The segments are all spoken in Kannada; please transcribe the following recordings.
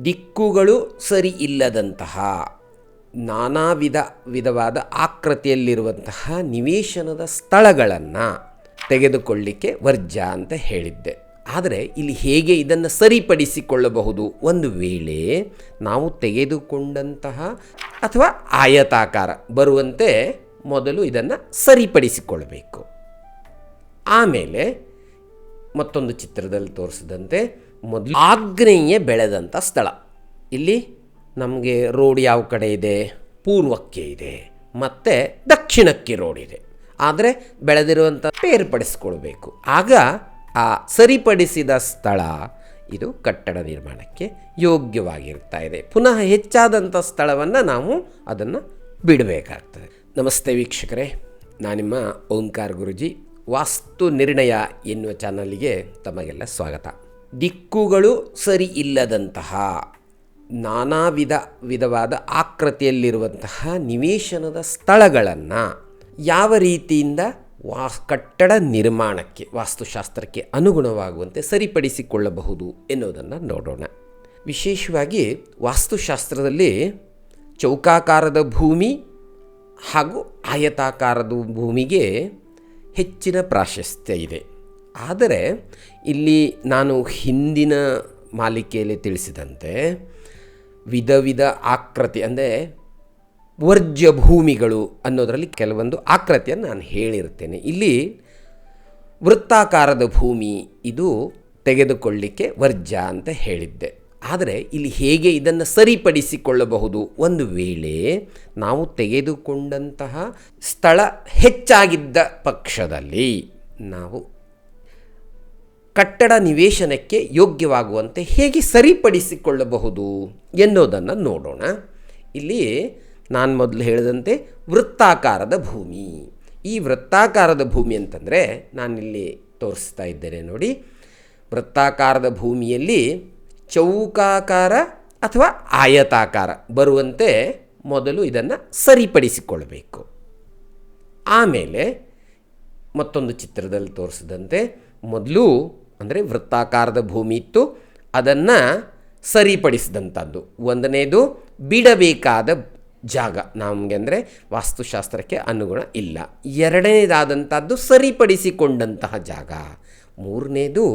ದಿಕ್ಕುಗಳು ಸರಿ ಇಲ್ಲದಂತಹ ನಾನಾ ವಿಧವಾದ ಆಕೃತಿಯಲ್ಲಿರುವಂತಹ ನಿವೇಶನದ ಸ್ಥಳಗಳನ್ನು ತೆಗೆದುಕೊಳ್ಳಿಕ್ಕೆ ವರ್ಜ್ಯ ಅಂತ ಹೇಳಿದ್ದೆ. ಆದರೆ ಇಲ್ಲಿ ಹೇಗೆ ಇದನ್ನು ಸರಿಪಡಿಸಿಕೊಳ್ಳಬಹುದು? ಒಂದು ವೇಳೆ ನಾವು ತೆಗೆದುಕೊಂಡಂತಹ ಅಥವಾ ಆಯತಾಕಾರ ಬರುವಂತೆ ಮೊದಲು ಇದನ್ನು ಸರಿಪಡಿಸಿಕೊಳ್ಳಬೇಕು. ಆಮೇಲೆ ಮತ್ತೊಂದು ಚಿತ್ರದಲ್ಲಿ ತೋರಿಸಿದಂತೆ ಮೊದಲು ಆಗ್ನೇಯ ಬೆಳೆದಂಥ ಸ್ಥಳ, ಇಲ್ಲಿ ನಮಗೆ ರೋಡ್ ಯಾವ ಕಡೆ ಇದೆ? ಪೂರ್ವಕ್ಕೆ ಇದೆ ಮತ್ತು ದಕ್ಷಿಣಕ್ಕೆ ರೋಡ್ ಇದೆ. ಆದರೆ ಬೆಳೆದಿರುವಂಥ ಬೇರ್ಪಡಿಸ್ಕೊಳ್ಬೇಕು. ಆಗ ಆ ಸರಿಪಡಿಸಿದ ಸ್ಥಳ ಇದು ಕಟ್ಟಡ ನಿರ್ಮಾಣಕ್ಕೆ ಯೋಗ್ಯವಾಗಿರ್ತಾ ಇದೆ. ಪುನಃ ಹೆಚ್ಚಾದಂಥ ಸ್ಥಳವನ್ನು ನಾವು ಅದನ್ನು ಬಿಡಬೇಕಾಗ್ತದೆ. ನಮಸ್ತೆ ವೀಕ್ಷಕರೇ, ನಾನಿಮ್ಮ ಓಂಕಾರ ಗುರುಜಿ. ವಾಸ್ತು ನಿರ್ಣಯ ಎನ್ನುವ ಚಾನಲ್ಗೆ ತಮಗೆಲ್ಲ ಸ್ವಾಗತ. ದಿಕ್ಕುಗಳು ಸರಿ ಇಲ್ಲದಂತಹ ನಾನಾ ವಿಧವಾದ ಆಕೃತಿಯಲ್ಲಿರುವಂತಹ ನಿವೇಶನದ ಸ್ಥಳಗಳನ್ನು ಯಾವ ರೀತಿಯಿಂದ ಕಟ್ಟಡ ನಿರ್ಮಾಣಕ್ಕೆ ವಾಸ್ತುಶಾಸ್ತ್ರಕ್ಕೆ ಅನುಗುಣವಾಗುವಂತೆ ಸರಿಪಡಿಸಿಕೊಳ್ಳಬಹುದು ಎನ್ನುವುದನ್ನು ನೋಡೋಣ. ವಿಶೇಷವಾಗಿ ವಾಸ್ತುಶಾಸ್ತ್ರದಲ್ಲಿ ಚೌಕಾಕಾರದ ಭೂಮಿ ಹಾಗೂ ಆಯತಾಕಾರದ ಭೂಮಿಗೆ ಹೆಚ್ಚಿನ ಪ್ರಾಶಸ್ತ್ಯ ಇದೆ. ಆದರೆ ಇಲ್ಲಿ ನಾನು ಹಿಂದಿನ ಮಾಲಿಕೆಯಲ್ಲಿ ತಿಳಿಸಿದಂತೆ ವಿಧ ಆಕೃತಿ ಅಂದರೆ ವರ್ಜ್ಯ ಭೂಮಿಗಳು ಅನ್ನೋದರಲ್ಲಿ ಕೆಲವೊಂದು ಆಕೃತಿಯನ್ನು ನಾನು ಹೇಳಿರ್ತೇನೆ. ಇಲ್ಲಿ ವೃತ್ತಾಕಾರದ ಭೂಮಿ ಇದು ತೆಗೆದುಕೊಳ್ಳಿಕ್ಕೆ ವರ್ಜ್ಯ ಅಂತ ಹೇಳಿದ್ದೆ. ಆದರೆ ಇಲ್ಲಿ ಹೇಗೆ ಇದನ್ನು ಸರಿಪಡಿಸಿಕೊಳ್ಳಬಹುದು? ಒಂದು ವೇಳೆ ನಾವು ತೆಗೆದುಕೊಂಡಂತಹ ಸ್ಥಳ ಹೆಚ್ಚಾಗಿದ್ದ ಪಕ್ಷದಲ್ಲಿ ನಾವು ಕಟ್ಟಡ ನಿವೇಶನಕ್ಕೆ ಯೋಗ್ಯವಾಗುವಂತೆ ಹೇಗೆ ಸರಿಪಡಿಸಿಕೊಳ್ಳಬಹುದು ಎನ್ನುವುದನ್ನು ನೋಡೋಣ. ಇಲ್ಲಿ ನಾನು ಮೊದಲು ಹೇಳಿದಂತೆ ವೃತ್ತಾಕಾರದ ಭೂಮಿ. ಈ ವೃತ್ತಾಕಾರದ ಭೂಮಿ ಅಂತಂದರೆ ನಾನಿಲ್ಲಿ ತೋರಿಸ್ತಾ ಇದ್ದೇನೆ ನೋಡಿ. ವೃತ್ತಾಕಾರದ ಭೂಮಿಯಲ್ಲಿ ಚೌಕಾಕಾರ ಅಥವಾ ಆಯತಾಕಾರ ಬರುವಂತೆ ಮೊದಲು ಇದನ್ನು ಸರಿಪಡಿಸಿಕೊಳ್ಳಬೇಕು. ಆಮೇಲೆ ಮತ್ತೊಂದು ಚಿತ್ರದಲ್ಲಿ ತೋರಿಸಿದಂತೆ ಮೊದಲು ಅಂದರೆ ವೃತ್ತಾಕಾರದ ಭೂಮಿ ಇತ್ತು, ಅದನ್ನು ಸರಿಪಡಿಸಿದಂಥದ್ದು. ಒಂದನೇದು ಬಿಡಬೇಕಾದ ಜಾಗ ನಮಗೆ ಅಂದರೆ ವಾಸ್ತುಶಾಸ್ತ್ರಕ್ಕೆ ಅನುಗುಣ ಇಲ್ಲ. ಎರಡನೇದಾದಂಥದ್ದು ಸರಿಪಡಿಸಿಕೊಂಡಂತಹ ಜಾಗ. ಮೂರನೇದು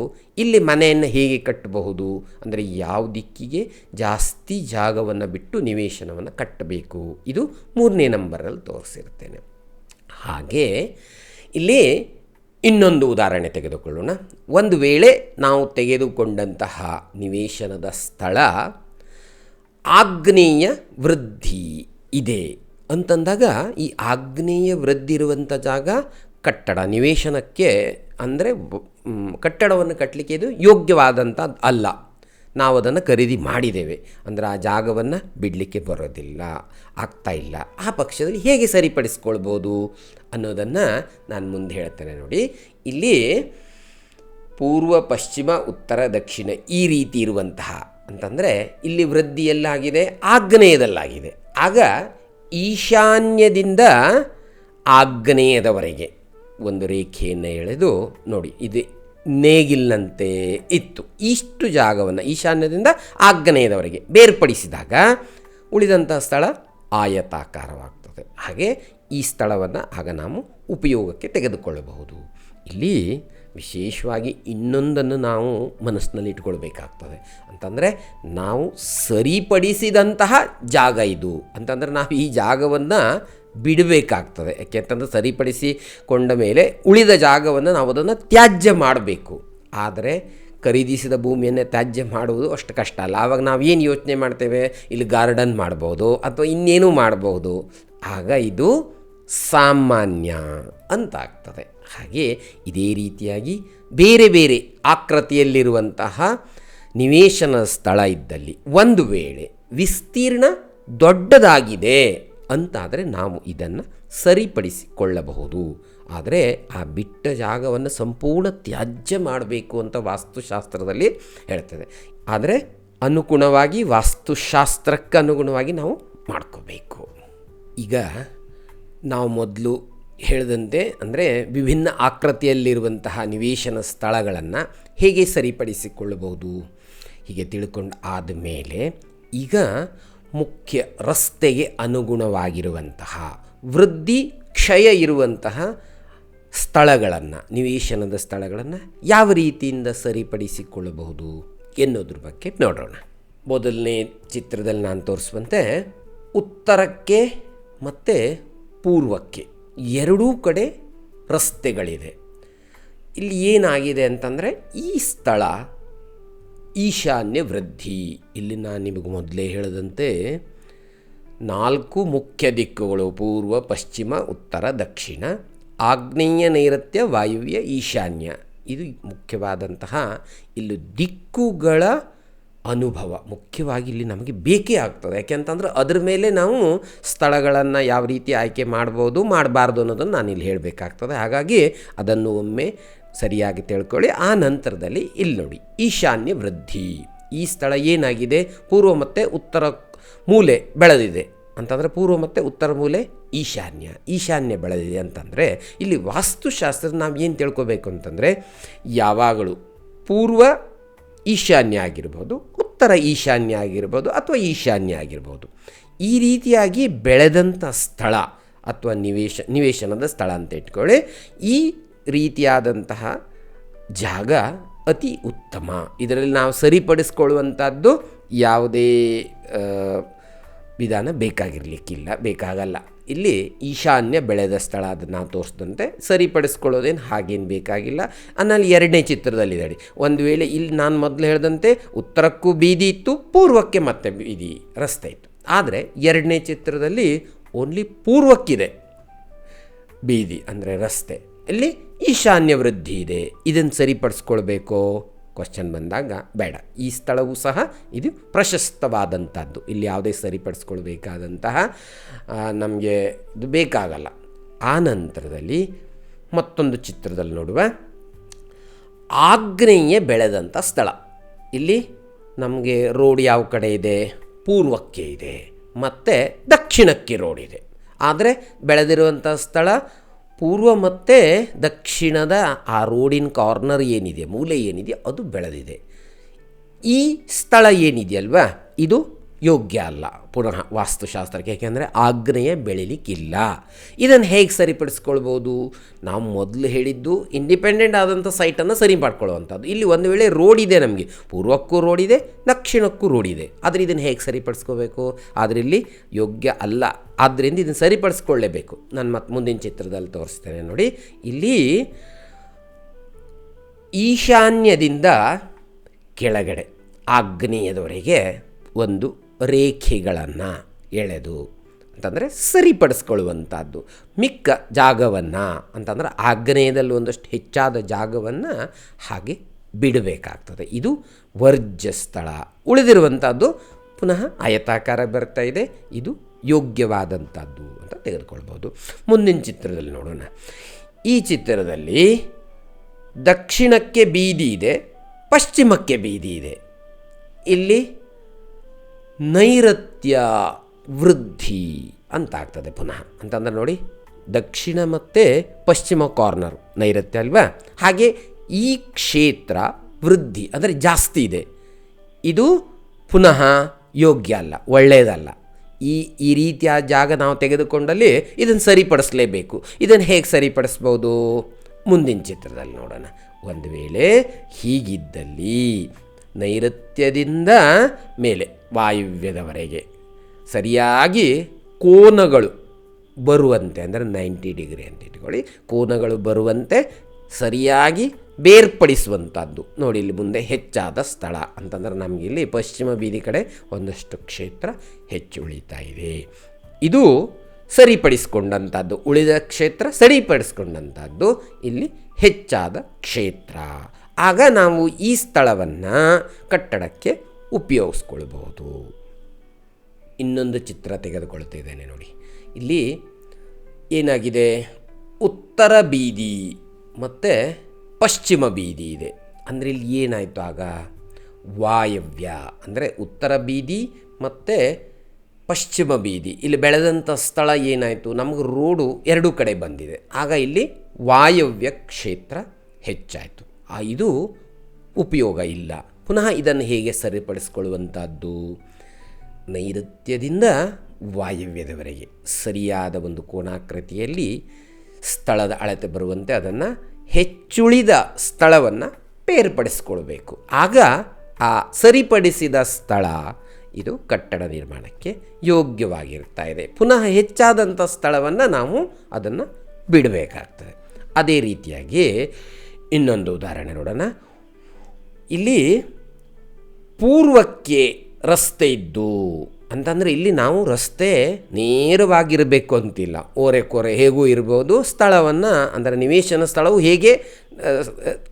ಇಲ್ಲಿ ಮನೆಯನ್ನು ಹೇಗೆ ಕಟ್ಟಬಹುದು ಅಂದರೆ ಯಾವ ದಿಕ್ಕಿಗೆ ಜಾಸ್ತಿ ಜಾಗವನ್ನು ಬಿಟ್ಟು ನಿವೇಶನವನ್ನು ಕಟ್ಟಬೇಕು, ಇದು 3ನೇ ನಂಬರಲ್ಲಿ ತೋರಿಸಿರ್ತೇನೆ. ಹಾಗೆ ಇಲ್ಲಿ ಇನ್ನೊಂದು ಉದಾಹರಣೆ ತೆಗೆದುಕೊಳ್ಳೋಣ. ಒಂದು ವೇಳೆ ನಾವು ತೆಗೆದುಕೊಂಡಂತಹ ನಿವೇಶನದ ಸ್ಥಳ ಆಗ್ನೇಯ ವೃದ್ಧಿ ಇದೆ ಅಂತಂದಾಗ ಈ ಆಗ್ನೇಯ ವೃದ್ಧಿ ಇರುವಂಥ ಜಾಗ ಕಟ್ಟಡ ನಿವೇಶನಕ್ಕೆ ಅಂದರೆ ಕಟ್ಟಡವನ್ನು ಕಟ್ಟಲಿಕ್ಕೆ ಇದು ಯೋಗ್ಯವಾದಂಥದ್ದು ಅಲ್ಲ. ನಾವು ಅದನ್ನು ಖರೀದಿ ಮಾಡಿದ್ದೇವೆ ಅಂದರೆ ಆ ಜಾಗವನ್ನು ಬಿಡಲಿಕ್ಕೆ ಬರೋದಿಲ್ಲ, ಆಗ್ತಾಯಿಲ್ಲ. ಆ ಪಕ್ಷದಲ್ಲಿ ಹೇಗೆ ಸರಿಪಡಿಸ್ಕೊಳ್ಬೋದು ಅನ್ನೋದನ್ನು ನಾನು ಮುಂದೆ ಹೇಳ್ತೇನೆ ನೋಡಿ. ಇಲ್ಲಿ ಪೂರ್ವ ಪಶ್ಚಿಮ ಉತ್ತರ ದಕ್ಷಿಣ ಈ ರೀತಿ ಇರುವಂತಹ ಅಂತಂದರೆ ಇಲ್ಲಿ ವೃದ್ಧಿ ಎಲ್ಲಾಗಿದೆ? ಆಗ್ನೇಯದಲ್ಲಾಗಿದೆ. ಆಗ ಈಶಾನ್ಯದಿಂದ ಆಗ್ನೇಯದವರೆಗೆ ಒಂದು ರೇಖೆಯನ್ನು ಎಳೆದು ನೋಡಿ, ಇದು ನೇಗಿಲಿನಂತೆ ಇತ್ತು. ಇಷ್ಟು ಜಾಗವನ್ನು ಈಶಾನ್ಯದಿಂದ ಆಗ್ನೇಯದವರೆಗೆ ಬೇರ್ಪಡಿಸಿದಾಗ ಉಳಿದಂಥ ಸ್ಥಳ ಆಯತಾಕಾರವಾಗ್ತದೆ. ಹಾಗೆ ಈ ಸ್ಥಳವನ್ನು ಆಗ ನಾವು ಉಪಯೋಗಕ್ಕೆ ತೆಗೆದುಕೊಳ್ಳಬಹುದು. ಇಲ್ಲಿ ವಿಶೇಷವಾಗಿ ಇನ್ನೊಂದನ್ನು ನಾವು ಮನಸ್ಸಿನಲ್ಲಿ ಇಟ್ಕೊಳ್ಬೇಕಾಗ್ತದೆ. ಅಂತಂದರೆ ನಾವು ಸರಿಪಡಿಸಿದಂತಹ ಜಾಗ ಇದು ಅಂತಂದರೆ ನಾವು ಈ ಜಾಗವನ್ನು ಬಿಡಬೇಕಾಗ್ತದೆ. ಯಾಕೆಂತಂದರೆ ಸರಿಪಡಿಸಿಕೊಂಡ ಮೇಲೆ ಉಳಿದ ಜಾಗವನ್ನು ನಾವು ಅದನ್ನು ತ್ಯಾಜ್ಯ ಮಾಡಬೇಕು. ಆದರೆ ಖರೀದಿಸಿದ ಭೂಮಿಯನ್ನೇ ತ್ಯಾಜ್ಯ ಮಾಡುವುದು ಅಷ್ಟು ಕಷ್ಟ ಅಲ್ಲ. ಆವಾಗ ನಾವು ಏನು ಯೋಚನೆ ಮಾಡ್ತೇವೆ? ಇಲ್ಲಿ ಗಾರ್ಡನ್ ಮಾಡ್ಬೋದು ಅಥವಾ ಇನ್ನೇನೂ ಮಾಡ್ಬೋದು. ಆಗ ಇದು ಸಾಮಾನ್ಯ ಅಂತ ಆಗ್ತದೆ. ಹಾಗೆ ಇದೇ ರೀತಿಯಾಗಿ ಬೇರೆ ಬೇರೆ ಆಕೃತಿಯಲ್ಲಿರುವಂತಹ ನಿವೇಶನ ಸ್ಥಳ ಇದ್ದಲ್ಲಿ ಒಂದು ವೇಳೆ ವಿಸ್ತೀರ್ಣ ದೊಡ್ಡದಾಗಿದೆ ಅಂತಾದರೆ ನಾವು ಇದನ್ನು ಸರಿಪಡಿಸಿಕೊಳ್ಳಬಹುದು. ಆದರೆ ಆ ಬಿಟ್ಟ ಜಾಗವನ್ನು ಸಂಪೂರ್ಣ ತ್ಯಾಜ್ಯ ಮಾಡಬೇಕು ಅಂತ ವಾಸ್ತುಶಾಸ್ತ್ರದಲ್ಲಿ ಹೇಳ್ತದೆ. ಆದರೆ ಅನುಗುಣವಾಗಿ ವಾಸ್ತುಶಾಸ್ತ್ರಕ್ಕೆ ಅನುಗುಣವಾಗಿ ನಾವು ಮಾಡ್ಕೋಬೇಕು. ಈಗ ನಾವು ಮೊದಲು ಹೇಳಿದಂತೆ ಅಂದರೆ ವಿಭಿನ್ನ ಆಕೃತಿಯಲ್ಲಿರುವಂತಹ ನಿವೇಶನ ಸ್ಥಳಗಳನ್ನು ಹೇಗೆ ಸರಿಪಡಿಸಿಕೊಳ್ಳಬಹುದು? ಹೀಗೆ ತಿಳ್ಕೊಂಡು ಆದಮೇಲೆ ಈಗ ಮುಖ್ಯ ರಸ್ತೆಗೆ ಅನುಗುಣವಾಗಿರುವಂತಹ ವೃದ್ಧಿ ಕ್ಷಯ ಇರುವಂತಹ ಸ್ಥಳಗಳನ್ನು, ನಿವೇಶನದ ಸ್ಥಳಗಳನ್ನು ಯಾವ ರೀತಿಯಿಂದ ಸರಿಪಡಿಸಿಕೊಳ್ಳಬಹುದು ಎನ್ನುವುದ್ರ ಬಗ್ಗೆ ನೋಡೋಣ. ಮೊದಲನೇ ಚಿತ್ರದಲ್ಲಿ ನಾನು ತೋರಿಸುವಂತೆ ಉತ್ತರಕ್ಕೆ ಮತ್ತು ಪೂರ್ವಕ್ಕೆ ಎರಡೂ ಕಡೆ ರಸ್ತೆಗಳಿದೆ. ಇಲ್ಲಿ ಏನಾಗಿದೆ ಅಂತಂದರೆ ಈ ಸ್ಥಳ ಈಶಾನ್ಯ ವೃದ್ಧಿ. ಇಲ್ಲಿ ನಾನು ನಿಮಗೆ ಮೊದಲೇ ಹೇಳಿದಂತೆ 4 ಮುಖ್ಯ ದಿಕ್ಕುಗಳು: ಪೂರ್ವ, ಪಶ್ಚಿಮ, ಉತ್ತರ, ದಕ್ಷಿಣ, ಆಗ್ನೇಯ, ನೈಋತ್ಯ, ವಾಯುವ್ಯ, ಈಶಾನ್ಯ. ಇದು ಮುಖ್ಯವಾದಂತಹ ಇಲ್ಲಿ ದಿಕ್ಕುಗಳ ಅನುಭವ ಮುಖ್ಯವಾಗಿ ಇಲ್ಲಿ ನಮಗೆ ಬೇಕೇ ಆಗ್ತದೆ. ಯಾಕೆಂತಂದ್ರೆ ಅದ್ರ ಮೇಲೆ ನಾವು ಸ್ಥಳಗಳನ್ನು ಯಾವ ರೀತಿ ಆಯ್ಕೆ ಮಾಡ್ಬೋದು, ಮಾಡಬಾರ್ದು ಅನ್ನೋದನ್ನು ನಾನಿಲ್ಲಿ ಹೇಳಬೇಕಾಗ್ತದೆ. ಹಾಗಾಗಿ ಅದನ್ನು ಒಮ್ಮೆ ಸರಿಯಾಗಿ ತಿಳ್ಕೊಳ್ಳಿ. ಆ ನಂತರದಲ್ಲಿ ಇಲ್ಲಿ ನೋಡಿ, ಈಶಾನ್ಯ ವೃದ್ಧಿ. ಈ ಸ್ಥಳ ಏನಾಗಿದೆ, ಪೂರ್ವ ಮತ್ತು ಉತ್ತರ ಮೂಲೆ ಬೆಳೆದಿದೆ ಅಂತಂದರೆ ಪೂರ್ವ ಮತ್ತು ಉತ್ತರ ಮೂಲೆ ಈಶಾನ್ಯ ಬೆಳೆದಿದೆ ಅಂತಂದರೆ ಇಲ್ಲಿ ವಾಸ್ತುಶಾಸ್ತ್ರ ನಾವು ಏನು ತಿಳ್ಕೊಬೇಕು ಅಂತಂದರೆ ಯಾವಾಗಲೂ ಪೂರ್ವ ಈಶಾನ್ಯ ಆಗಿರ್ಬೋದು, ಉತ್ತರ ಈಶಾನ್ಯ ಆಗಿರ್ಬೋದು, ಅಥವಾ ಈಶಾನ್ಯ ಆಗಿರ್ಬೋದು. ಈ ರೀತಿಯಾಗಿ ಬೆಳೆದಂಥ ಸ್ಥಳ ಅಥವಾ ನಿವೇಶನದ ಸ್ಥಳ ಅಂತ ಇಟ್ಕೊಳ್ಳಿ. ಈ ರೀತಿಯಾದಂತಹ ಜಾಗ ಅತಿ ಉತ್ತಮ. ಇದರಲ್ಲಿ ನಾವು ಸರಿಪಡಿಸ್ಕೊಳ್ಳುವಂಥದ್ದು ಯಾವುದೇ ವಿಧಾನ ಬೇಕಾಗಲ್ಲ. ಇಲ್ಲಿ ಈಶಾನ್ಯ ಬೆಳೆದ ಸ್ಥಳ ಅದನ್ನು ನಾವು ತೋರಿಸಿದಂತೆ ಸರಿಪಡಿಸ್ಕೊಳ್ಳೋದೇನು ಹಾಗೇನು ಬೇಕಾಗಿಲ್ಲ. ಅನ್ನಲ್ಲಿ ಎರಡನೇ ಚಿತ್ರದಲ್ಲಿದೆ. ಒಂದು ವೇಳೆ ಇಲ್ಲಿ ನಾನು ಮೊದಲು ಹೇಳಿದಂತೆ ಉತ್ತರಕ್ಕೂ ಬೀದಿ ಇತ್ತು, ಪೂರ್ವಕ್ಕೆ ಮತ್ತೆ ಬೀದಿ ರಸ್ತೆ ಇತ್ತು. ಆದರೆ ಎರಡನೇ ಚಿತ್ರದಲ್ಲಿ ಓನ್ಲಿ ಪೂರ್ವಕ್ಕಿದೆ ಬೀದಿ ಅಂದರೆ ರಸ್ತೆ, ಇಲ್ಲಿ ಈಶಾನ್ಯ ವೃದ್ಧಿ ಇದೆ. ಇದನ್ನು ಸರಿಪಡಿಸ್ಕೊಳ್ಬೇಕೋ ಕ್ವಶನ್ ಬಂದಾಗ ಬೇಡ. ಈ ಸ್ಥಳವೂ ಸಹ ಇದು ಪ್ರಶಸ್ತವಾದಂಥದ್ದು. ಇಲ್ಲಿ ಯಾವುದೇ ಸರಿಪಡಿಸ್ಕೊಳ್ಬೇಕಾದಂತಹ ನಮಗೆ ಇದು ಬೇಕಾಗಲ್ಲ. ಆ ನಂತರದಲ್ಲಿ ಮತ್ತೊಂದು ಚಿತ್ರದಲ್ಲಿ ನೋಡುವ ಆಗ್ನೇಯ ಬೆಳೆದಂಥ ಸ್ಥಳ. ಇಲ್ಲಿ ನಮಗೆ ರೋಡ್ ಯಾವ ಕಡೆ ಇದೆ, ಪೂರ್ವಕ್ಕೆ ಇದೆ ಮತ್ತು ದಕ್ಷಿಣಕ್ಕೆ ರೋಡ್ ಇದೆ. ಆದರೆ ಬೆಳೆದಿರುವಂಥ ಸ್ಥಳ ಪೂರ್ವ ಮತ್ತು ದಕ್ಷಿಣದ ಆ ರೋಡಿನ ಕಾರ್ನರ್ ಏನಿದೆ, ಮೂಲೆ ಏನಿದೆ, ಅದು ಬೆಳೆದಿದೆ. ಈ ಸ್ಥಳ ಏನಿದೆಯಲ್ವಾ, ಇದು ಯೋಗ್ಯ ಅಲ್ಲ ಪುನಃ ವಾಸ್ತುಶಾಸ್ತ್ರಕ್ಕೆ. ಯಾಕೆಂದರೆ ಆಗ್ನೇಯ ಬೆಳಿಲಿಕ್ಕಿಲ್ಲ. ಇದನ್ನು ಹೇಗೆ ಸರಿಪಡಿಸ್ಕೊಳ್ಬೋದು? ನಾವು ಮೊದಲು ಹೇಳಿದ್ದು ಇಂಡಿಪೆಂಡೆಂಟ್ ಆದಂಥ ಸೈಟನ್ನು ಸರಿ ಮಾಡ್ಕೊಳ್ಳುವಂಥದ್ದು. ಇಲ್ಲಿ ಒಂದು ವೇಳೆ ರೋಡ್ ಇದೆ, ನಮಗೆ ಪೂರ್ವಕ್ಕೂ ರೋಡ್ ಇದೆ, ದಕ್ಷಿಣಕ್ಕೂ ರೋಡ್ ಇದೆ. ಆದರೆ ಇದನ್ನು ಹೇಗೆ ಸರಿಪಡಿಸ್ಕೋಬೇಕು? ಆದರೆ ಇಲ್ಲಿ ಯೋಗ್ಯ ಅಲ್ಲ. ಆದ್ದರಿಂದ ಇದನ್ನು ಸರಿಪಡಿಸ್ಕೊಳ್ಳೇಬೇಕು. ನಾನು ಮತ್ತೆ ಮುಂದಿನ ಚಿತ್ರದಲ್ಲಿ ತೋರಿಸ್ತೇನೆ ನೋಡಿ. ಇಲ್ಲಿ ಈಶಾನ್ಯದಿಂದ ಕೆಳಗಡೆ ಆಗ್ನೇಯದವರೆಗೆ ಒಂದು ರೇಖೆಗಳನ್ನು ಎಳೆದು ಅಂತಂದರೆ ಸರಿಪಡಿಸ್ಕೊಳ್ಳುವಂಥದ್ದು. ಮಿಕ್ಕ ಜಾಗವನ್ನು ಅಂತಂದರೆ ಆಗ್ನೇಯದಲ್ಲಿ ಒಂದಷ್ಟು ಹೆಚ್ಚಾದ ಜಾಗವನ್ನು ಹಾಗೆ ಬಿಡಬೇಕಾಗ್ತದೆ. ಇದು ವರ್ಜ್ಯ ಸ್ಥಳ. ಉಳಿದಿರುವಂಥದ್ದು ಪುನಃ ಆಯತಾಕಾರ ಬರ್ತಾ ಇದೆ. ಇದು ಯೋಗ್ಯವಾದಂಥದ್ದು ಅಂತ ತೆಗೆದುಕೊಳ್ಬೋದು. ಮುಂದಿನ ಚಿತ್ರದಲ್ಲಿ ನೋಡೋಣ. ಈ ಚಿತ್ರದಲ್ಲಿ ದಕ್ಷಿಣಕ್ಕೆ ಬೀದಿ ಇದೆ, ಪಶ್ಚಿಮಕ್ಕೆ ಬೀದಿ ಇದೆ. ಇಲ್ಲಿ ನೈಋತ್ಯ ವೃದ್ಧಿ ಅಂತಾಗ್ತದೆ ಪುನಃ. ಅಂತಂದ್ರೆ ನೋಡಿ, ದಕ್ಷಿಣ ಮತ್ತು ಪಶ್ಚಿಮ ಕಾರ್ನರು ನೈಋತ್ಯ ಅಲ್ವಾ. ಹಾಗೆ ಈ ಕ್ಷೇತ್ರ ವೃದ್ಧಿ ಅಂದರೆ ಜಾಸ್ತಿ ಇದೆ. ಇದು ಪುನಃ ಯೋಗ್ಯ ಅಲ್ಲ, ಒಳ್ಳೆಯದಲ್ಲ. ಈ ರೀತಿಯ ಜಾಗ ನಾವು ತೆಗೆದುಕೊಂಡಲ್ಲಿ ಇದನ್ನು ಸರಿಪಡಿಸಲೇಬೇಕು. ಇದನ್ನು ಹೇಗೆ ಸರಿಪಡಿಸ್ಬೋದು? ಮುಂದಿನ ಚಿತ್ರದಲ್ಲಿ ನೋಡೋಣ. ಒಂದು ವೇಳೆ ಹೀಗಿದ್ದಲ್ಲಿ ನೈಋತ್ಯದಿಂದ ಮೇಲೆ ವಾಯುವ್ಯದವರೆಗೆ ಸರಿಯಾಗಿ ಕೋನಗಳು ಬರುವಂತೆ, ಅಂದರೆ 90 ಡಿಗ್ರಿ ಅಂತ ಇಟ್ಕೊಳ್ಳಿ, ಕೋನಗಳು ಬರುವಂತೆ ಸರಿಯಾಗಿ ಬೇರ್ಪಡಿಸುವಂಥದ್ದು. ನೋಡಿ, ಇಲ್ಲಿ ಮುಂದೆ ಹೆಚ್ಚಾದ ಸ್ಥಳ ಅಂತಂದರೆ ನಮಗಿಲ್ಲಿ ಪಶ್ಚಿಮ ಬೀದಿ ಕಡೆ ಒಂದಷ್ಟು ಕ್ಷೇತ್ರ ಹೆಚ್ಚು ಉಳಿತಾ ಇದೆ. ಇದು ಸರಿಪಡಿಸ್ಕೊಂಡಂಥದ್ದು. ಉಳಿದ ಕ್ಷೇತ್ರ ಸರಿಪಡಿಸ್ಕೊಂಡಂಥದ್ದು ಇಲ್ಲಿ ಹೆಚ್ಚಾದ ಕ್ಷೇತ್ರ. ಆಗ ನಾವು ಈ ಸ್ಥಳವನ್ನು ಕಟ್ಟಡಕ್ಕೆ ಉಪಯೋಗಿಸ್ಕೊಳ್ಬಹುದು. ಇನ್ನೊಂದು ಚಿತ್ರ ತೆಗೆದುಕೊಳ್ತಿದ್ದೇನೆ ನೋಡಿ. ಇಲ್ಲಿ ಏನಾಗಿದೆ, ಉತ್ತರ ಬೀದಿ ಮತ್ತು ಪಶ್ಚಿಮ ಬೀದಿ ಇದೆ. ಅಂದರೆ ಇಲ್ಲಿ ಏನಾಯಿತು, ಆಗ ವಾಯವ್ಯ ಅಂದರೆ ಉತ್ತರ ಬೀದಿ ಮತ್ತು ಪಶ್ಚಿಮ ಬೀದಿ ಇಲ್ಲಿ ಬೆಳೆದಂಥ ಸ್ಥಳ ಏನಾಯಿತು, ನಮಗೆ ರೋಡು ಎರಡೂ ಕಡೆ ಬಂದಿದೆ. ಆಗ ಇಲ್ಲಿ ವಾಯವ್ಯ ಕ್ಷೇತ್ರ ಹೆಚ್ಚಾಯಿತು. ಇದು ಉಪಯೋಗ ಇಲ್ಲ. ಪುನಃ ಇದನ್ನು ಹೇಗೆ ಸರಿಪಡಿಸ್ಕೊಳ್ಳುವಂಥದ್ದು? ನೈಋತ್ಯದಿಂದ ವಾಯವ್ಯದವರೆಗೆ ಸರಿಯಾದ ಒಂದು ಕೋನಾಕೃತಿಯಲ್ಲಿ ಸ್ಥಳದ ಅಳತೆ ಬರುವಂತೆ ಅದನ್ನು ಹೆಚ್ಚುಳಿದ ಸ್ಥಳವನ್ನು ಬೇರ್ಪಡಿಸ್ಕೊಳ್ಬೇಕು. ಆಗ ಆ ಸರಿಪಡಿಸಿದ ಸ್ಥಳ ಇದು ಕಟ್ಟಡ ನಿರ್ಮಾಣಕ್ಕೆ ಯೋಗ್ಯವಾಗಿರ್ತಾ ಇದೆ. ಪುನಃ ಹೆಚ್ಚಾದಂಥ ಸ್ಥಳವನ್ನು ನಾವು ಅದನ್ನು ಬಿಡಬೇಕಾಗ್ತದೆ. ಅದೇ ರೀತಿಯಾಗಿ ಇನ್ನೊಂದು ಉದಾಹರಣೆ ನೋಡೋಣ. ಇಲ್ಲಿ ಪೂರ್ವಕ್ಕೆ ರಸ್ತೆ ಇದ್ದು ಅಂತಂದರೆ ಇಲ್ಲಿ ನಾವು ರಸ್ತೆ ನೇರವಾಗಿರಬೇಕು ಅಂತಿಲ್ಲ, ಓರೆಕೊರೆ ಹೇಗೂ ಇರ್ಬೋದು. ಸ್ಥಳವನ್ನು ಅಂದರೆ ನಿವೇಶನ ಸ್ಥಳವು ಹೇಗೆ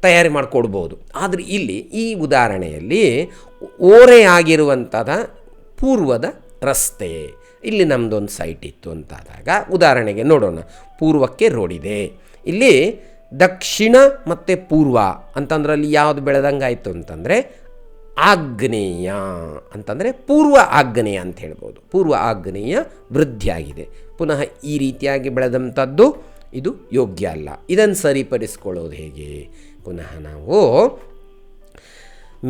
ತಯಾರಿ ಮಾಡಿಕೊಡ್ಬೋದು. ಆದರೆ ಇಲ್ಲಿ ಈ ಉದಾಹರಣೆಯಲ್ಲಿ ಓರೆಯಾಗಿರುವಂಥದ ಪೂರ್ವದ ರಸ್ತೆ, ಇಲ್ಲಿ ನಮ್ಮದೊಂದು ಸೈಟ್ ಇತ್ತು ಅಂತಾದಾಗ ಉದಾಹರಣೆಗೆ ನೋಡೋಣ. ಪೂರ್ವಕ್ಕೆ ರೋಡಿದೆ, ಇಲ್ಲಿ ದಕ್ಷಿಣ ಮತ್ತು ಪೂರ್ವ ಅಂತಂದ್ರೆ ಅಲ್ಲಿ ಯಾವುದು ಬೆಳೆದಂಗೆ ಆಯಿತು ಅಂತಂದರೆ ಆಗ್ನೇಯ ಅಂತಂದರೆ ಪೂರ್ವ ಆಗ್ನೇಯ ಅಂತ ಹೇಳ್ಬೋದು. ಪೂರ್ವ ಆಗ್ನೇಯ ವೃದ್ಧಿಯಾಗಿದೆ. ಪುನಃ ಈ ರೀತಿಯಾಗಿ ಬೆಳೆದಂಥದ್ದು ಇದು ಯೋಗ್ಯ ಅಲ್ಲ. ಇದನ್ನು ಸರಿಪಡಿಸ್ಕೊಳ್ಳೋದು ಹೇಗೆ? ಪುನಃ ನಾವು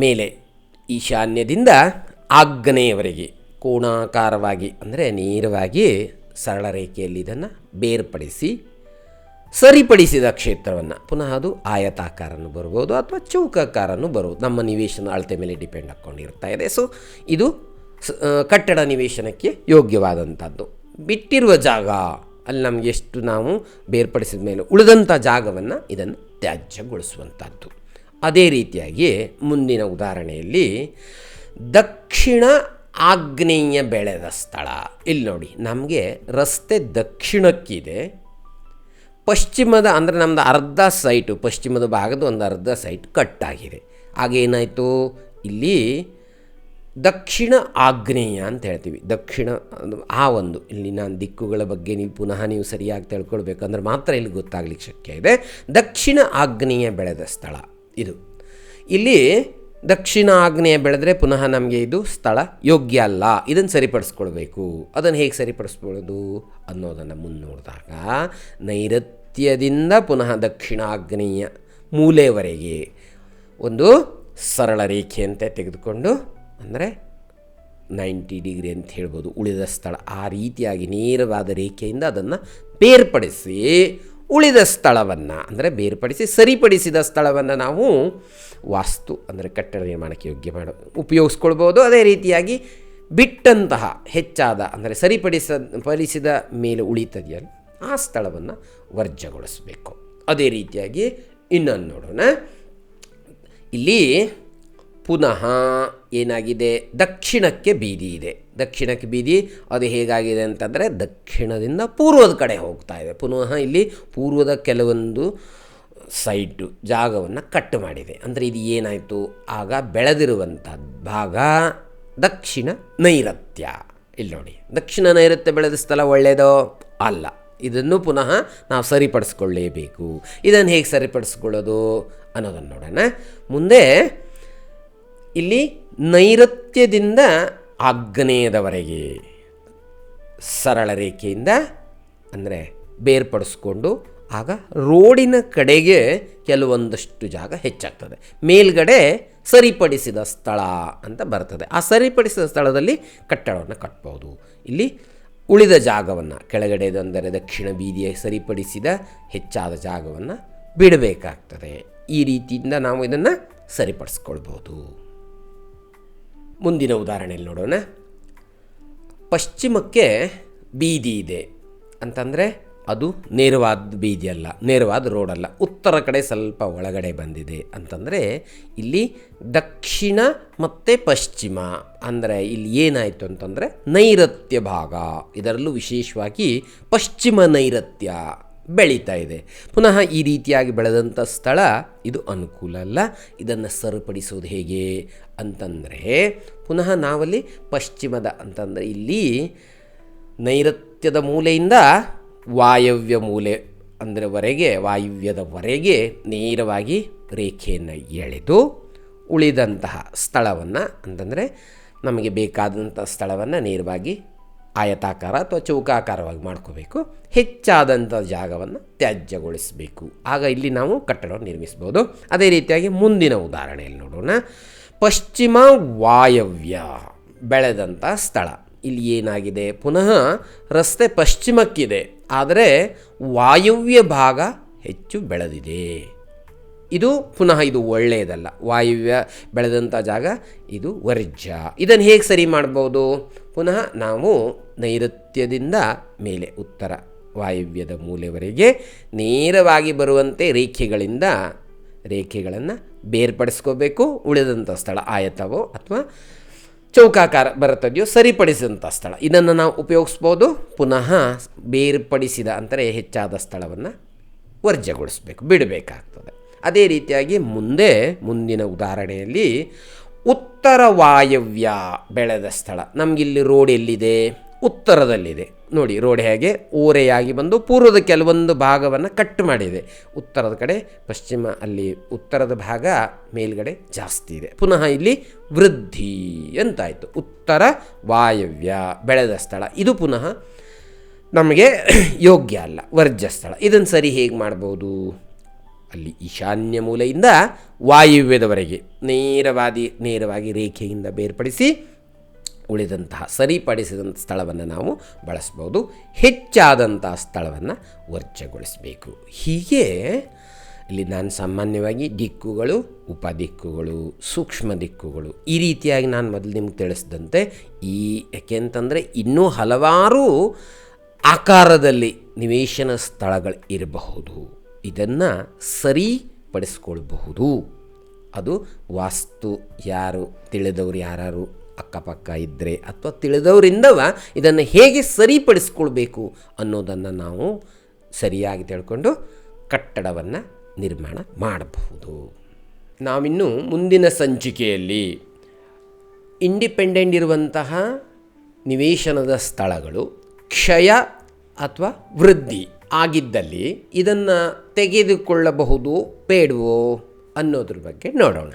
ಮೇಲೆ ಈಶಾನ್ಯದಿಂದ ಆಗ್ನೇಯವರೆಗೆ ಕೋಣಾಕಾರವಾಗಿ ಅಂದರೆ ನೇರವಾಗಿ ಸರಳ ರೇಖೆಯಲ್ಲಿ ಇದನ್ನು ಬೇರ್ಪಡಿಸಿ ಸರಿಪಡಿಸಿದ ಕ್ಷೇತ್ರವನ್ನು ಪುನಃ ಅದು ಆಯತಾಕಾರನೂ ಬರ್ಬೋದು ಅಥವಾ ಚೌಕಾಕಾರನೂ ಬರ್ಬೋದು. ನಮ್ಮ ನಿವೇಶನ ಅಳತೆ ಮೇಲೆ ಡಿಪೆಂಡ್ ಹಾಕ್ಕೊಂಡಿರ್ತಾ ಇದೆ. ಸೊ ಇದು ಕಟ್ಟಡ ನಿವೇಶನಕ್ಕೆ ಯೋಗ್ಯವಾದಂಥದ್ದು. ಬಿಟ್ಟಿರುವ ಜಾಗ ಅಲ್ಲಿ ನಮಗೆ ಎಷ್ಟು ನಾವು ಬೇರ್ಪಡಿಸಿದ ಮೇಲೆ ಉಳಿದಂಥ ಜಾಗವನ್ನು ಇದನ್ನು ತ್ಯಾಜ್ಯಗೊಳಿಸುವಂಥದ್ದು. ಅದೇ ರೀತಿಯಾಗಿ ಮುಂದಿನ ಉದಾಹರಣೆಯಲ್ಲಿ ದಕ್ಷಿಣ ಆಗ್ನೇಯ ಬೆಳೆದ ಸ್ಥಳ. ಇಲ್ಲಿ ನೋಡಿ, ನಮಗೆ ರಸ್ತೆ ದಕ್ಷಿಣಕ್ಕಿದೆ, ಪಶ್ಚಿಮದ ಅಂದರೆ ನಮ್ಮದು ಅರ್ಧ ಸೈಟು, ಪಶ್ಚಿಮದ ಭಾಗದ ಒಂದು ಅರ್ಧ ಸೈಟ್ ಕಟ್ಟಾಗಿದೆ. ಆಗೇನಾಯಿತು, ಇಲ್ಲಿ ದಕ್ಷಿಣ ಆಗ್ನೇಯ ಅಂತ ಹೇಳ್ತೀವಿ. ದಕ್ಷಿಣ ಆ ಒಂದು ಇಲ್ಲಿನ ದಿಕ್ಕುಗಳ ಬಗ್ಗೆ ನೀವು ಪುನಃ ನೀವು ಸರಿಯಾಗಿ ತಿಳ್ಕೊಳ್ಬೇಕಂದ್ರೆ ಮಾತ್ರ ಇಲ್ಲಿ ಗೊತ್ತಾಗ್ಲಿಕ್ಕೆ ಶಕ್ಯ ಇದೆ. ದಕ್ಷಿಣ ಆಗ್ನೇಯ ಬೆಳೆದ ಸ್ಥಳ ಇದು. ಇಲ್ಲಿ ದಕ್ಷಿಣ ಆಗ್ನೇಯ ಬೆಳೆದ್ರೆ ಪುನಃ ನಮಗೆ ಇದು ಸ್ಥಳ ಯೋಗ್ಯ ಅಲ್ಲ, ಇದನ್ನು ಸರಿಪಡಿಸ್ಕೊಳ್ಬೇಕು. ಅದನ್ನು ಹೇಗೆ ಸರಿಪಡಿಸ್ಕೊಳ್ಳೋದು ಅನ್ನೋದನ್ನು ಮುನ್ನೋಡಿದಾಗ ನೈಋತ್ಯದಿಂದ ಪುನಃ ದಕ್ಷಿಣ ಆಗ್ನೇಯ ಮೂಲೆಯವರೆಗೆ ಒಂದು ಸರಳ ರೇಖೆಯಂತೆ ತೆಗೆದುಕೊಂಡು, ಅಂದರೆ 90 ಡಿಗ್ರಿ ಅಂತ ಹೇಳ್ಬೋದು, ಉಳಿದ ಸ್ಥಳ ಆ ರೀತಿಯಾಗಿ ನೇರವಾದ ರೇಖೆಯಿಂದ ಅದನ್ನು ಬೇರ್ಪಡಿಸಿ ಉಳಿದ ಸ್ಥಳವನ್ನು ಅಂದರೆ ಬೇರ್ಪಡಿಸಿ ಸರಿಪಡಿಸಿದ ಸ್ಥಳವನ್ನು ನಾವು ವಾಸ್ತು ಅಂದರೆ ಕಟ್ಟಡ ನಿರ್ಮಾಣಕ್ಕೆ ಯೋಗ್ಯ ಉಪಯೋಗಿಸ್ಕೊಳ್ಬೋದು. ಅದೇ ರೀತಿಯಾಗಿ ಬಿಟ್ಟಂತಹ ಹೆಚ್ಚಾದ ಅಂದರೆ ಸರಿಪಡಿಸಿದ ಮೇಲೆ ಉಳಿತದೆಯಲ್ಲ ಆ ಸ್ಥಳವನ್ನು ವರ್ಜಗೊಳಿಸಬೇಕು. ಅದೇ ರೀತಿಯಾಗಿ ಇನ್ನೊಂದು ನೋಡೋಣ. ಇಲ್ಲಿ ಪುನಃ ಏನಾಗಿದೆ, ದಕ್ಷಿಣಕ್ಕೆ ಬೀದಿ ಇದೆ. ದಕ್ಷಿಣಕ್ಕೆ ಬೀದಿ ಅದು ಹೇಗಾಗಿದೆ ಅಂತಂದರೆ ದಕ್ಷಿಣದಿಂದ ಪೂರ್ವದ ಕಡೆ ಹೋಗ್ತಾ ಇದೆ. ಪುನಃ ಇಲ್ಲಿ ಪೂರ್ವದ ಕೆಲವೊಂದು ಸೈಟು ಜಾಗವನ್ನು ಕಟ್ ಮಾಡಿದೆ. ಅಂದರೆ ಇದು ಏನಾಯಿತು, ಆಗ ಬೆಳೆದಿರುವಂಥ ಭಾಗ ದಕ್ಷಿಣ ನೈಋತ್ಯ. ಇಲ್ಲಿ ನೋಡಿ, ದಕ್ಷಿಣ ನೈಋತ್ಯ ಬೆಳೆದ ಸ್ಥಳ ಒಳ್ಳೆಯದೋ ಅಲ್ಲ. ಇದನ್ನು ಪುನಃ ನಾವು ಸರಿಪಡಿಸ್ಕೊಳ್ಳೇಬೇಕು. ಇದನ್ನು ಹೇಗೆ ಸರಿಪಡಿಸ್ಕೊಳ್ಳೋದು ಅನ್ನೋದನ್ನು ನೋಡೋಣ. ಮುಂದೆ ಇಲ್ಲಿ ನೈಋತ್ಯದಿಂದ ಆಗ್ನೇಯದವರೆಗೆ ಸರಳ ರೇಖೆಯಿಂದ ಅಂದರೆ ಬೇರ್ಪಡಿಸ್ಕೊಂಡು ಆಗ ರೋಡಿನ ಕಡೆಗೆ ಕೆಲವೊಂದಷ್ಟು ಜಾಗ ಹೆಚ್ಚಾಗ್ತದೆ. ಮೇಲ್ಗಡೆ ಸರಿಪಡಿಸಿದ ಸ್ಥಳ ಅಂತ ಬರ್ತದೆ. ಆ ಸರಿಪಡಿಸಿದ ಸ್ಥಳದಲ್ಲಿ ಕಟ್ಟಡವನ್ನು ಕಟ್ಬೋದು. ಇಲ್ಲಿ ಉಳಿದ ಜಾಗವನ್ನು ಕೆಳಗಡೆದು ಅಂದರೆ ದಕ್ಷಿಣ ಬೀದಿಯ ಸರಿಪಡಿಸಿದ ಹೆಚ್ಚಾದ ಜಾಗವನ್ನು ಬಿಡಬೇಕಾಗ್ತದೆ. ಈ ರೀತಿಯಿಂದ ನಾವು ಇದನ್ನು ಸರಿಪಡಿಸ್ಕೊಳ್ಬೋದು. ಮುಂದಿನ ಉದಾಹರಣೆಯಲ್ಲಿ ನೋಡೋಣ. ಪಶ್ಚಿಮಕ್ಕೆ ಬೀದಿ ಇದೆ ಅಂತಂದರೆ ಅದು ನೇರವಾದ ಬೀದಿ ಅಲ್ಲ, ನೇರವಾದ ರೋಡಲ್ಲ, ಉತ್ತರ ಕಡೆ ಸ್ವಲ್ಪ ಒಳಗಡೆ ಬಂದಿದೆ ಅಂತಂದರೆ ಇಲ್ಲಿ ದಕ್ಷಿಣ ಮತ್ತು ಪಶ್ಚಿಮ ಅಂದರೆ ಇಲ್ಲಿ ಏನಾಯಿತು ಅಂತಂದರೆ ನೈಋತ್ಯ ಭಾಗ, ಇದರಲ್ಲೂ ವಿಶೇಷವಾಗಿ ಪಶ್ಚಿಮ ನೈಋತ್ಯ ಬೆಳೀತಾ ಇದೆ. ಪುನಃ ಈ ರೀತಿಯಾಗಿ ಬೆಳೆದಂಥ ಸ್ಥಳ ಇದು ಅನುಕೂಲ ಅಲ್ಲ. ಇದನ್ನು ಸರಿಪಡಿಸೋದು ಹೇಗೆ ಅಂತಂದರೆ ಪುನಃ ನಾವಲ್ಲಿ ಪಶ್ಚಿಮದ ಅಂತಂದರೆ ಇಲ್ಲಿ ನೈಋತ್ಯದ ಮೂಲೆಯಿಂದ ವಾಯವ್ಯ ಮೂಲೆ ಅಂದರೆ ವಾಯುವ್ಯದವರೆಗೆ ನೇರವಾಗಿ ರೇಖೆಯನ್ನು ಎಳೆದು ಉಳಿದಂತಹ ಸ್ಥಳವನ್ನು ಅಂತಂದರೆ ನಮಗೆ ಬೇಕಾದಂಥ ಸ್ಥಳವನ್ನು ನೇರವಾಗಿ ಆಯತಾಕಾರ ಅಥವಾ ಚೌಕಾಕಾರವಾಗಿ ಮಾಡ್ಕೋಬೇಕು. ಹೆಚ್ಚಾದಂಥ ಜಾಗವನ್ನು ತ್ಯಾಜ್ಯಗೊಳಿಸಬೇಕು. ಆಗ ಇಲ್ಲಿ ನಾವು ಕಟ್ಟಡವನ್ನು ನಿರ್ಮಿಸ್ಬೋದು. ಅದೇ ರೀತಿಯಾಗಿ ಮುಂದಿನ ಉದಾಹರಣೆಯಲ್ಲಿ ನೋಡೋಣ. ಪಶ್ಚಿಮ ವಾಯವ್ಯ ಬೆಳೆದಂಥ ಸ್ಥಳ. ಇಲ್ಲಿ ಏನಾಗಿದೆ, ಪುನಃ ರಸ್ತೆ ಪಶ್ಚಿಮಕ್ಕಿದೆ, ಆದರೆ ವಾಯವ್ಯ ಭಾಗ ಹೆಚ್ಚು ಬೆಳೆದಿದೆ. ಇದು ಪುನಃ ಇದು ಒಳ್ಳೆಯದಲ್ಲ. ವಾಯವ್ಯ ಬೆಳೆದಂಥ ಜಾಗ ಇದು ವರ್ಜ್ಯ. ಇದನ್ನು ಹೇಗೆ ಸರಿ ಮಾಡ್ಬೋದು? ಪುನಃ ನಾವು ನೈಋತ್ಯದಿಂದ ಮೇಲೆ ಉತ್ತರ ವಾಯವ್ಯದ ಮೂಲೆವರೆಗೆ ನೇರವಾಗಿ ಬರುವಂತೆ ರೇಖೆಗಳನ್ನು ಬೇರ್ಪಡಿಸ್ಕೋಬೇಕು. ಉಳಿದಂಥ ಸ್ಥಳ ಆಯತವೋ ಅಥವಾ ಚೌಕಾಕಾರ ಬರುತ್ತದೆಯೋ ಸರಿಪಡಿಸಿದಂಥ ಸ್ಥಳ ಇದನ್ನು ನಾವು ಉಪಯೋಗಿಸ್ಬೋದು. ಪುನಃ ಬೇರ್ಪಡಿಸಿದ ಅಂದರೆ ಹೆಚ್ಚಾದ ಸ್ಥಳವನ್ನು ವರ್ಜ್ಯಗೊಳಿಸಬೇಕು, ಬಿಡಬೇಕಾಗ್ತದೆ. ಅದೇ ರೀತಿಯಾಗಿ ಮುಂದಿನ ಉದಾಹರಣೆಯಲ್ಲಿ ಉತ್ತರ ವಾಯವ್ಯ ಬೆಳೆದ ಸ್ಥಳ. ನಮಗಿಲ್ಲಿ ರೋಡ್ ಎಲ್ಲಿದೆ? ಉತ್ತರದಲ್ಲಿದೆ. ನೋಡಿ ರೋಡ್ ಹೇಗೆ ಓರೆಯಾಗಿ ಬಂದು ಪೂರ್ವದ ಕೆಲವೊಂದು ಭಾಗವನ್ನು ಕಟ್ ಮಾಡಿದೆ. ಉತ್ತರದ ಕಡೆ ಪಶ್ಚಿಮ, ಅಲ್ಲಿ ಉತ್ತರದ ಭಾಗ ಮೇಲ್ಗಡೆ ಜಾಸ್ತಿ ಇದೆ. ಪುನಃ ಇಲ್ಲಿ ವೃದ್ಧಿ ಅಂತಾಯಿತು. ಉತ್ತರ ವಾಯವ್ಯ ಬೆಳೆದ ಸ್ಥಳ ಇದು ಪುನಃ ನಮಗೆ ಯೋಗ್ಯ ಅಲ್ಲ, ವರ್ಜ್ಯ ಸ್ಥಳ. ಇದನ್ನು ಸರಿ ಹೇಗೆ ಮಾಡ್ಬೋದು? ಅಲ್ಲಿ ಈಶಾನ್ಯ ಮೂಲೆಯಿಂದ ವಾಯುವ್ಯದವರೆಗೆ ನೇರವಾಗಿ ರೇಖೆಯಿಂದ ಬೇರ್ಪಡಿಸಿ ಉಳಿದಂತಹ ಸರಿಪಡಿಸಿದಂಥ ಸ್ಥಳವನ್ನು ನಾವು ಬಳಸ್ಬೋದು. ಹೆಚ್ಚಾದಂಥ ಸ್ಥಳವನ್ನು ವರ್ಜ್ಯಗೊಳಿಸಬೇಕು. ಹೀಗೆ ಇಲ್ಲಿ ನಾನು ಸಾಮಾನ್ಯವಾಗಿ ದಿಕ್ಕುಗಳು, ಉಪದಿಕ್ಕುಗಳು, ಸೂಕ್ಷ್ಮ ದಿಕ್ಕುಗಳು ಈ ರೀತಿಯಾಗಿ ನಾನು ಮೊದಲು ನಿಮ್ಗೆ ತಿಳಿಸಿದಂತೆ ಯಾಕೆಂತಂದರೆ ಇನ್ನೂ ಹಲವಾರು ಆಕಾರದಲ್ಲಿ ನಿವೇಶನ ಸ್ಥಳಗಳು ಇರಬಹುದು. ಇದನ್ನು ಸರಿಪಡಿಸ್ಕೊಳ್ಬಹುದು. ಅದು ವಾಸ್ತು ತಿಳಿದವರು ಯಾರು ಅಕ್ಕಪಕ್ಕ ಇದ್ದರೆ ಅಥವಾ ತಿಳಿದವರಿಂದವ ಇದನ್ನು ಹೇಗೆ ಸರಿಪಡಿಸ್ಕೊಳ್ಬೇಕು ಅನ್ನೋದನ್ನು ನಾವು ಸರಿಯಾಗಿ ತಿಳ್ಕೊಂಡು ಕಟ್ಟಡವನ್ನು ನಿರ್ಮಾಣ ಮಾಡಬಹುದು. ನಾವಿನ್ನು ಮುಂದಿನ ಸಂಚಿಕೆಯಲ್ಲಿ ಇಂಡಿಪೆಂಡೆಂಟ್ ಇರುವಂತಹ ನಿವೇಶನದ ಸ್ಥಳಗಳು ಕ್ಷಯ ಅಥವಾ ವೃದ್ಧಿ ಆಗಿದ್ದಲ್ಲಿ ಇದನ್ನು ತೆಗೆದುಕೊಳ್ಳಬಹುದು ಬೇಡವೋ ಅನ್ನೋದ್ರ ಬಗ್ಗೆ ನೋಡೋಣ.